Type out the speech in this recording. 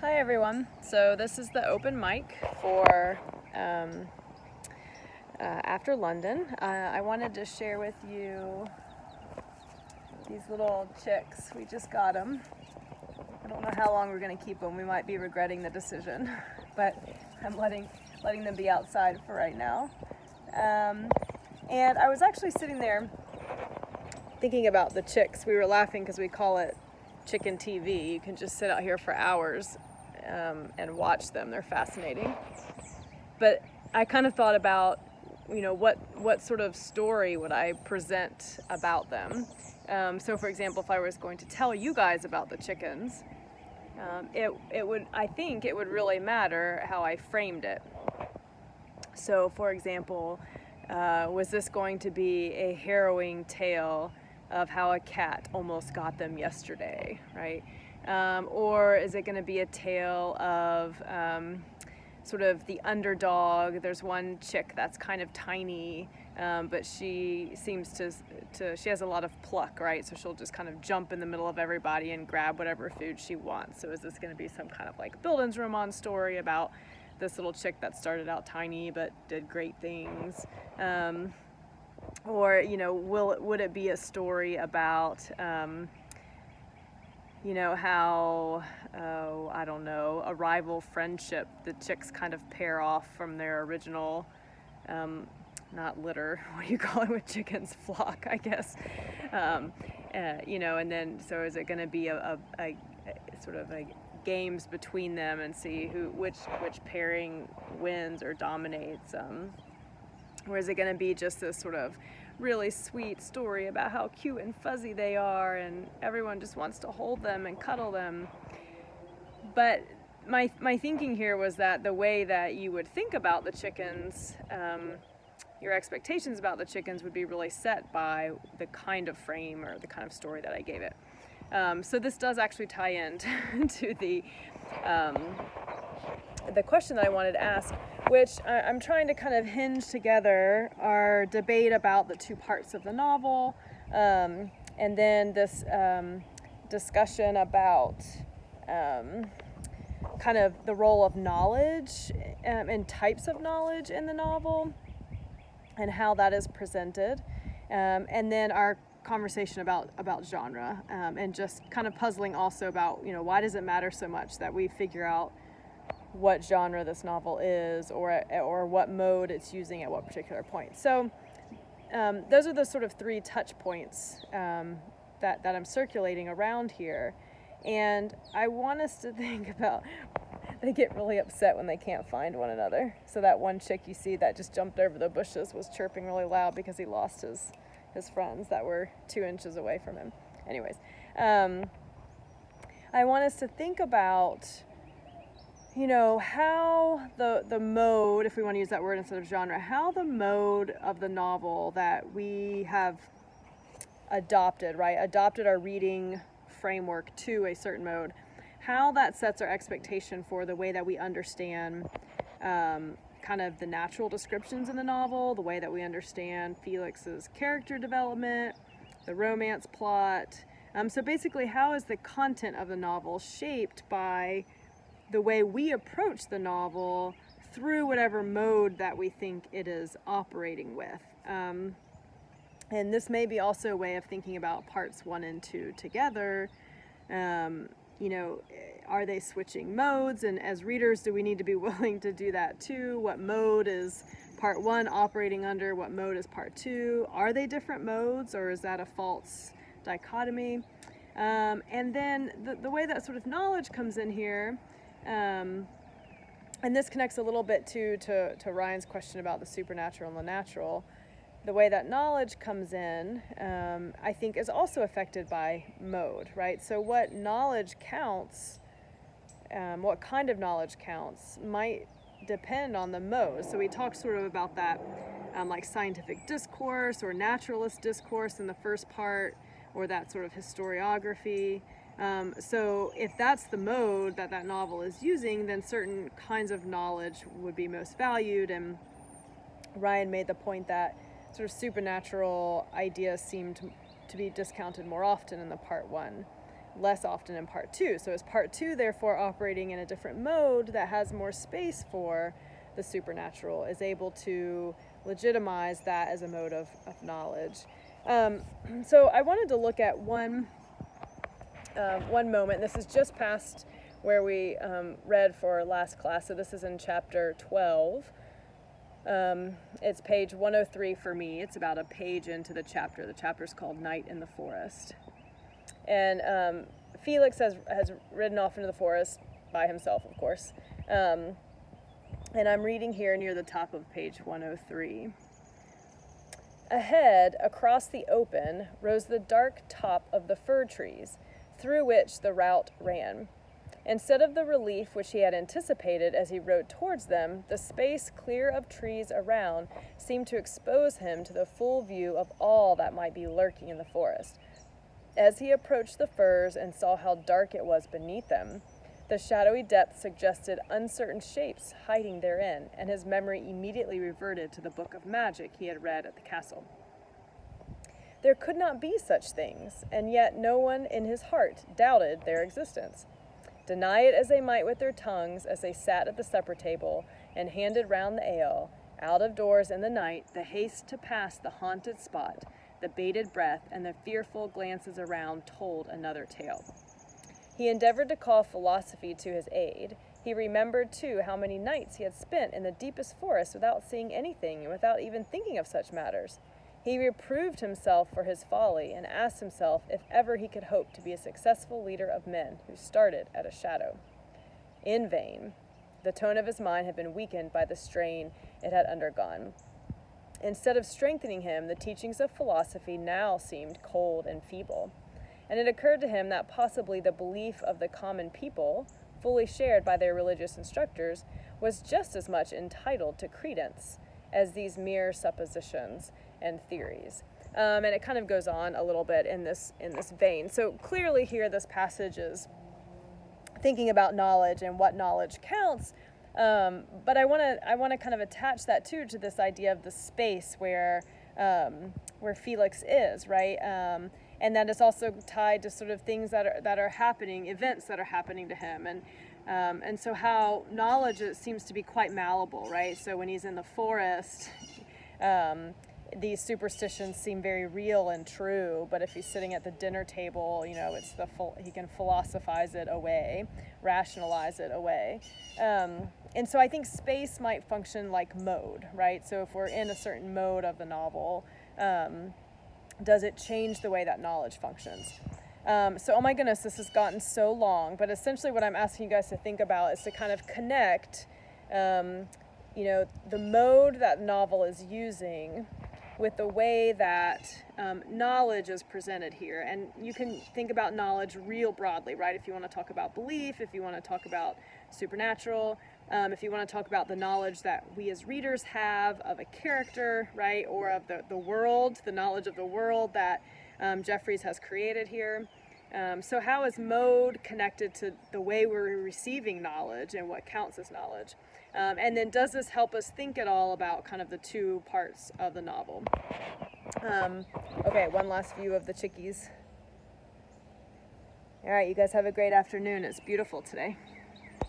Hi everyone. So this is the open mic for After London. I wanted to share with you these little chicks. We just got them. I don't know how long we're going to keep them. We might be regretting the decision, but I'm letting them be outside for right now. And I was actually sitting there thinking about the chicks. We were laughing because we call it chicken TV. You can just sit out here for hours and watch them. They're fascinating. But I kind of thought about, what sort of story would I present about them? So, for example, if I was going to tell you guys about the chickens, I think it would really matter how I framed it. So, for example, was this going to be a harrowing tale of how a cat almost got them yesterday, right? Or is it going to be a tale of sort of the underdog? There's one chick that's kind of tiny, but she seems to she has a lot of pluck, right? So she'll just kind of jump in the middle of everybody and grab whatever food she wants. So is this going to be some kind of like Bildungsroman story about this little chick that started out tiny but did great things? Or would it be a story about how, I don't know, a rival friendship, the chicks kind of pair off from their original, not litter, what do you call it with chickens, flock, I guess. And then, so is it going to be a sort of a games between them and see which pairing wins or dominates? Or is it going to be just this sort of really sweet story about how cute and fuzzy they are and everyone just wants to hold them and cuddle them? But my thinking here was that the way that you would think about the chickens, your expectations about the chickens would be really set by the kind of frame or the kind of story that I gave it. So this does actually tie in to the question that I wanted to ask, which I'm trying to kind of hinge together our debate about the two parts of the novel, and then this discussion about kind of the role of knowledge and types of knowledge in the novel and how that is presented, and then our conversation about genre, and just kind of puzzling also about why does it matter so much that we figure out what genre this novel is or what mode it's using at what particular point. So those are the sort of three touch points that I'm circulating around here. And I want us to think about, they get really upset when they can't find one another. So that one chick you see that just jumped over the bushes was chirping really loud because he lost his friends that were 2 inches away from him. Anyways, I want us to think about how the mode, if we want to use that word instead of genre, how the mode of the novel that we have adopted our reading framework to a certain mode, how that sets our expectation for the way that we understand kind of the natural descriptions in the novel, the way that we understand Felix's character development, the romance plot. So basically, how is the content of the novel shaped by the way we approach the novel through whatever mode that we think it is operating with. And this may be also a way of thinking about parts 1 and 2 together. Are they switching modes? And as readers, do we need to be willing to do that too? What mode is part 1 operating under? What mode is part 2? Are they different modes, or is that a false dichotomy? And then the way that sort of knowledge comes in here, and this connects a little bit to Ryan's question about the supernatural and the natural. The way that knowledge comes in, I think, is also affected by mode, right? So what knowledge counts, what kind of knowledge counts, might depend on the mode. So we talked sort of about that, like scientific discourse or naturalist discourse in the first part, or that sort of historiography. So if that's the mode that novel is using, then certain kinds of knowledge would be most valued. And Ryan made the point that sort of supernatural ideas seem to be discounted more often in the part 1 less often in part 2. So is part 2 therefore operating in a different mode that has more space for the supernatural, is able to legitimize that as a mode of knowledge? So I wanted to look at one moment. This is just past where we read for last class. So this is in chapter 12. It's page 103 for me. It's about a page into the chapter. The chapter's called Night in the Forest. And Felix has ridden off into the forest by himself, of course. And I'm reading here near the top of page 103. Ahead, across the open, rose the dark top of the fir trees, through which the route ran. Instead of the relief which he had anticipated as he rode towards them, the space clear of trees around seemed to expose him to the full view of all that might be lurking in the forest. As he approached the firs and saw how dark it was beneath them, the shadowy depth suggested uncertain shapes hiding therein, and his memory immediately reverted to the book of magic he had read at the castle. There could not be such things, and yet no one in his heart doubted their existence. Deny it as they might with their tongues, as they sat at the supper table and handed round the ale, out of doors in the night, the haste to pass the haunted spot, the bated breath, and the fearful glances around told another tale. He endeavored to call philosophy to his aid. He remembered, too, how many nights he had spent in the deepest forest without seeing anything and without even thinking of such matters. He reproved himself for his folly and asked himself if ever he could hope to be a successful leader of men who started at a shadow. In vain. The tone of his mind had been weakened by the strain it had undergone. Instead of strengthening him, the teachings of philosophy now seemed cold and feeble. And it occurred to him that possibly the belief of the common people, fully shared by their religious instructors, was just as much entitled to credence as these mere suppositions and theories. And it kind of goes on a little bit in this vein. So clearly here this passage is thinking about knowledge and what knowledge counts. But I want to kind of attach that too to this idea of the space where Felix is, right? And that is also tied to sort of things that are happening, events that are happening to him, and so how knowledge seems to be quite malleable, right? So when he's in the forest, these superstitions seem very real and true, but if he's sitting at the dinner table, it's he can philosophize it away, rationalize it away. And so I think space might function like mode, right? So if we're in a certain mode of the novel, does it change the way that knowledge functions? So, oh my goodness, this has gotten so long, but essentially what I'm asking you guys to think about is to kind of connect, the mode that novel is using with the way that knowledge is presented here. And you can think about knowledge real broadly, right? If you want to talk about belief, if you want to talk about supernatural, if you want to talk about the knowledge that we as readers have of a character, right, or of the world, the knowledge of the world that Jeffries has created here. So how is mode connected to the way we're receiving knowledge and what counts as knowledge? And then does this help us think at all about kind of the two parts of the novel? Okay, one last view of the chickies. All right, you guys have a great afternoon. It's beautiful today.